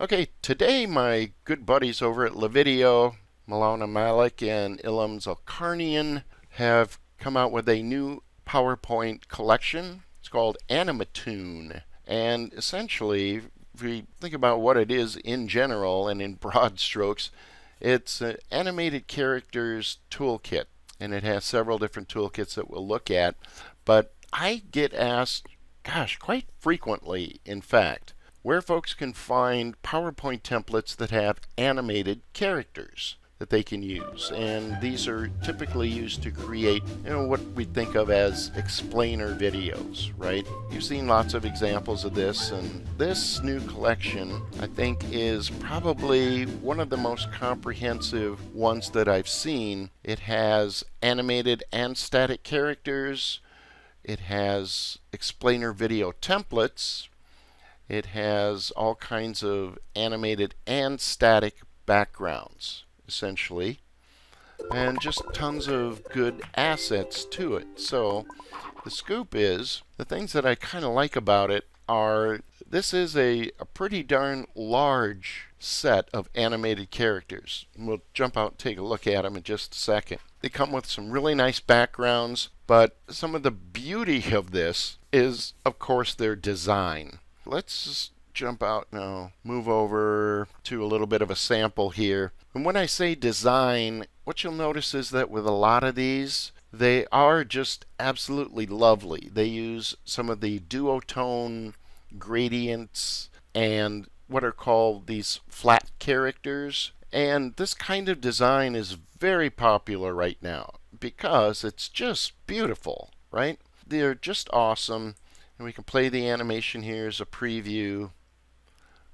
Okay, today my good buddies over at Levidio, Malona Malik and Ilham Zulkarnian, have come out with a new PowerPoint collection. It's called Animatoon. And essentially, if we think about what it is in general and in broad strokes, it's an animated characters toolkit. And it has several different toolkits that we'll look at. But I get asked, gosh, quite frequently, in fact, where folks can find PowerPoint templates that have animated characters that they can use. And these are typically used to create, what we think of as explainer videos, right? You've seen lots of examples of this, and this new collection, I think, is probably one of the most comprehensive ones that I've seen. It has animated and static characters. It has explainer video templates. It has all kinds of animated and static backgrounds, essentially, and just tons of good assets to it. So the scoop is, the things that I kind of like about it are, this is a pretty darn large set of animated characters. We'll jump out and take a look at them in just a second. They come with some really nice backgrounds, but some of the beauty of this is, of course, their design. Let's jump out now, move over to a little bit of a sample here. And when I say design, what you'll notice is that with a lot of these, they are just absolutely lovely. They use some of the duotone gradients and what are called these flat characters. And this kind of design is very popular right now because it's just beautiful, right? They're just awesome. And we can play the animation here as a preview.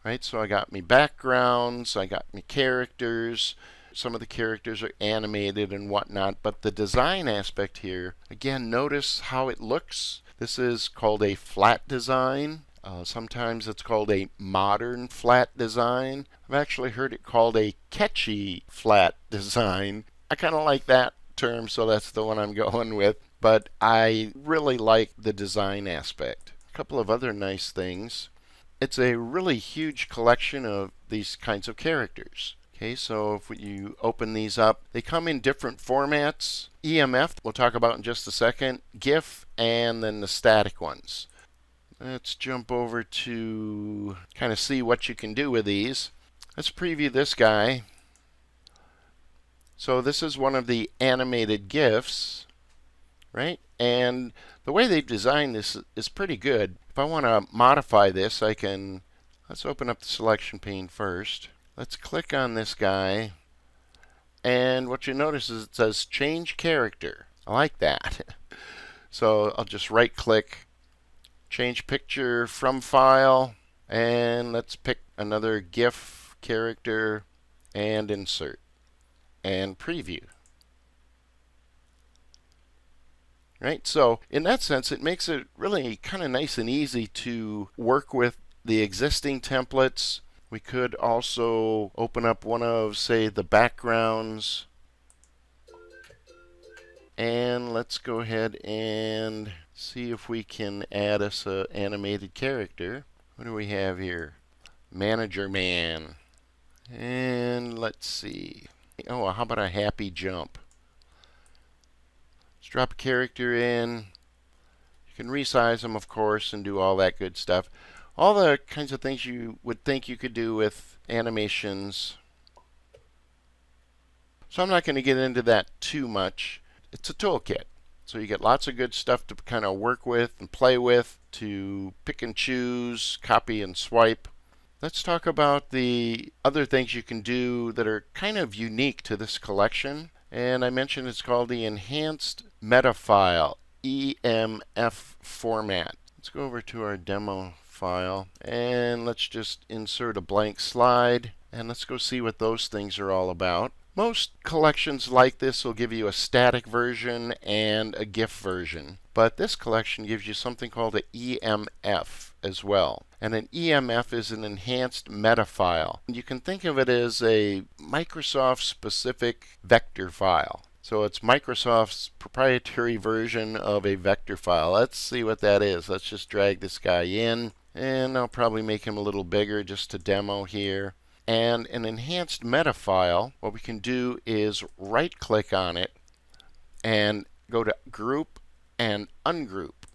Right, so I got me backgrounds, I got me characters. Some of the characters are animated and whatnot, but the design aspect here, again, notice how it looks. This is called a flat design. Sometimes it's called a modern flat design. I've actually heard it called a catchy flat design. I kind of like that term, so that's the one I'm going with. But I really like the design aspect. A couple of other nice things. It's a really huge collection of these kinds of characters. Okay, so if you open these up, they come in different formats. EMF, we'll talk about in just a second. GIF, and then the static ones. Let's jump over to kind of see what you can do with these. Let's preview this guy. So this is one of the animated GIFs, right? And the way they've designed this is pretty good. If I want to modify this, I can, let's open up the selection pane first. Let's click on this guy. And what you notice is it says change character. I like that. So I'll just right click, change picture from file, and let's pick another GIF character and insert and preview. Right, so in that sense, it makes it really kind of nice and easy to work with the existing templates. We could also open up one of, say, the backgrounds. And let's go ahead and see if we can add us an animated character. What do we have here? Manager Man. And let's see. Oh, how about a happy jump? Let's drop a character in. You can resize them, of course, and do all that good stuff. All the kinds of things you would think you could do with animations. So I'm not going to get into that too much. It's a toolkit. So you get lots of good stuff to kind of work with and play with, to pick and choose, copy and swipe. Let's talk about the other things you can do that are kind of unique to this collection. And I mentioned it's called the Enhanced Meta File, EMF format. Let's go over to our demo file and let's just insert a blank slide and let's go see what those things are all about. Most collections like this will give you a static version and a GIF version, but this collection gives you something called an EMF as well. And an EMF is an enhanced meta file. You can think of it as a Microsoft specific vector file. So it's Microsoft's proprietary version of a vector file. Let's see what that is. Let's just drag this guy in. And I'll probably make him a little bigger just to demo here. And an enhanced meta file, what we can do is right click on it and go to group and ungroup.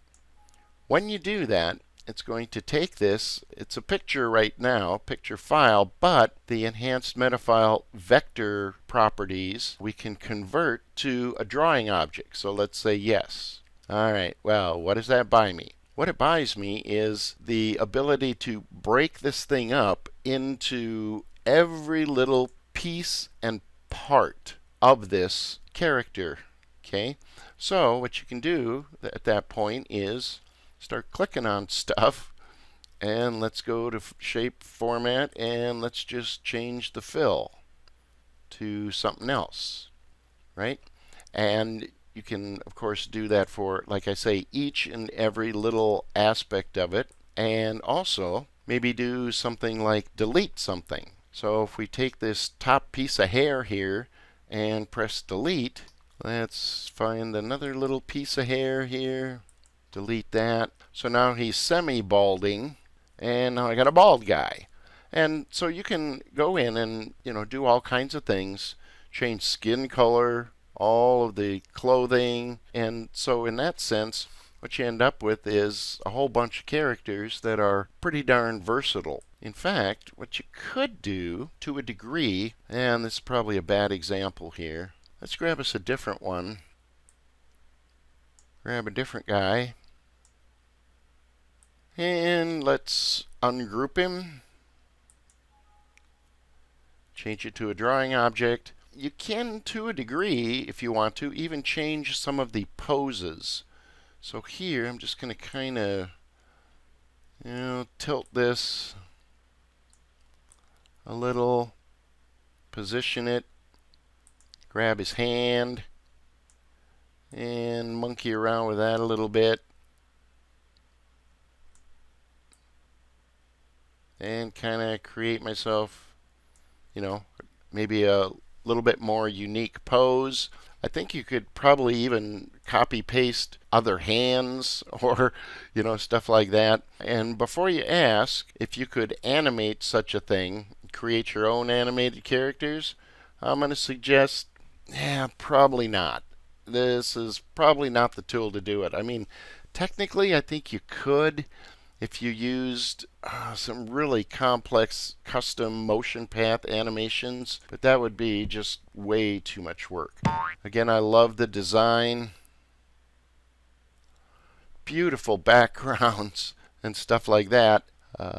When you do that, it's going to take this, it's a picture right now, picture file, but the enhanced meta file vector properties we can convert to a drawing object. So let's say yes. All right, well, what does that buy me? What it buys me is the ability to break this thing up into every little piece and part of this character. Okay, so what you can do at that point is start clicking on stuff, and let's go to shape format, and let's just change the fill to something else, right? And you can of course do that for, like I say, each and every little aspect of it, and also maybe do something like delete something. So if we take this top piece of hair here and press delete, let's find another little piece of hair here. Delete that. So now he's semi-balding, and now I got a bald guy. And so you can go in and do all kinds of things, change skin color, all of the clothing, and so in that sense, what you end up with is a whole bunch of characters that are pretty darn versatile. In fact, what you could do to a degree, and this is probably a bad example here, let's grab us a different one. Grab a different guy. And let's ungroup him. Change it to a drawing object. You can, to a degree, if you want to, even change some of the poses. So here, I'm just going to kind of tilt this a little, position it, grab his hand, and monkey around with that a little bit. And kind of create myself, maybe a little bit more unique pose. I think you could probably even copy paste other hands or, stuff like that. And before you ask if you could animate such a thing, create your own animated characters, I'm going to suggest, probably not. This is probably not the tool to do it. I mean, technically, I think you could, if you used some really complex custom motion path animations, but that would be just way too much work. Again, I love the design. Beautiful backgrounds and stuff like that.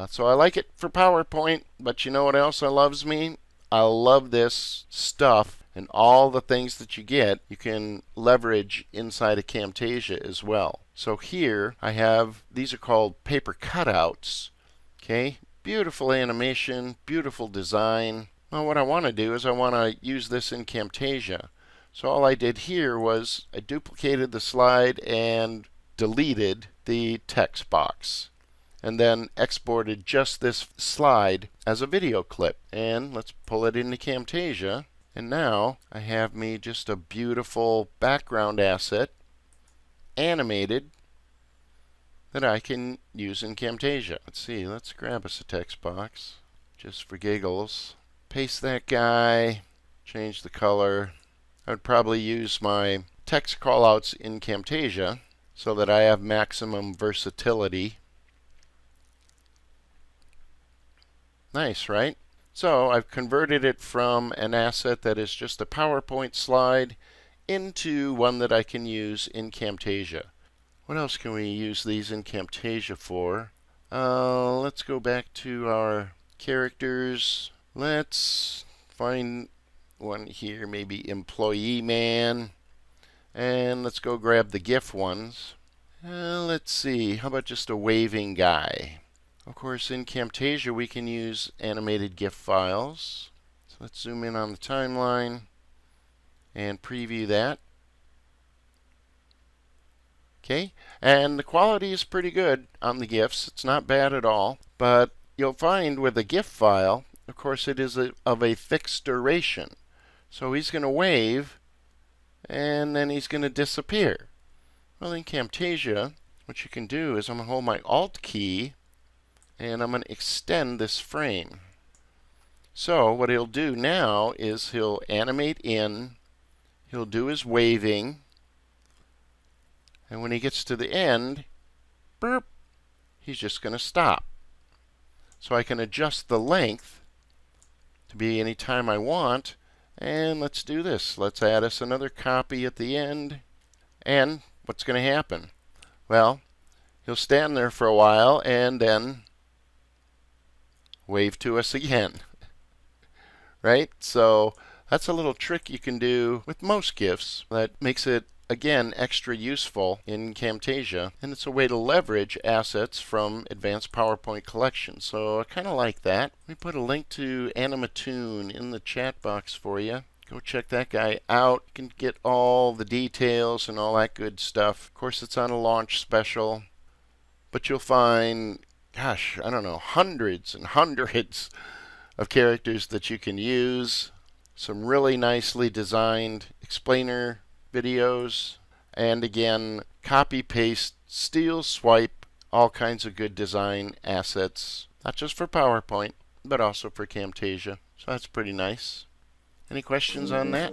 So I like it for PowerPoint, but you know what else loves me? I love this stuff. And all the things that you get, you can leverage inside of Camtasia as well. So here I have, these are called paper cutouts. Okay, beautiful animation, beautiful design. Now what I want to do is I want to use this in Camtasia. So all I did here was I duplicated the slide and deleted the text box, and then exported just this slide as a video clip. And let's pull it into Camtasia. And now I have me just a beautiful background asset, animated, that I can use in Camtasia. Let's see, let's grab us a text box, just for giggles. Paste that guy, change the color. I would probably use my text callouts in Camtasia so that I have maximum versatility. Nice, right? So I've converted it from an asset that is just a PowerPoint slide into one that I can use in Camtasia. What else can we use these in Camtasia for? Let's go back to our characters. Let's find one here, maybe employee man. And let's go grab the GIF ones. Let's see, how about just a waving guy? Of course, in Camtasia, we can use animated GIF files. So let's zoom in on the timeline and preview that. Okay, and the quality is pretty good on the GIFs. It's not bad at all. But you'll find with a GIF file, of course, it is of a fixed duration. So he's going to wave, and then he's going to disappear. Well, in Camtasia, what you can do is I'm going to hold my Alt key, and I'm going to extend this frame. So what he'll do now is he'll animate in, he'll do his waving, and when he gets to the end, burp, he's just going to stop. So I can adjust the length to be any time I want, and let's do this. Let's add us another copy at the end, and what's going to happen? Well, he'll stand there for a while and then wave to us again. Right? So that's a little trick you can do with most GIFs that makes it, again, extra useful in Camtasia. And it's a way to leverage assets from advanced PowerPoint collections. So I kind of like that. Let me put a link to Animatoon in the chat box for you. Go check that guy out. You can get all the details and all that good stuff. Of course, it's on a launch special. But you'll find, gosh, I don't know, hundreds and hundreds of characters that you can use. Some really nicely designed explainer videos. And again, copy, paste, steal, swipe, all kinds of good design assets. Not just for PowerPoint, but also for Camtasia. So that's pretty nice. Any questions on that?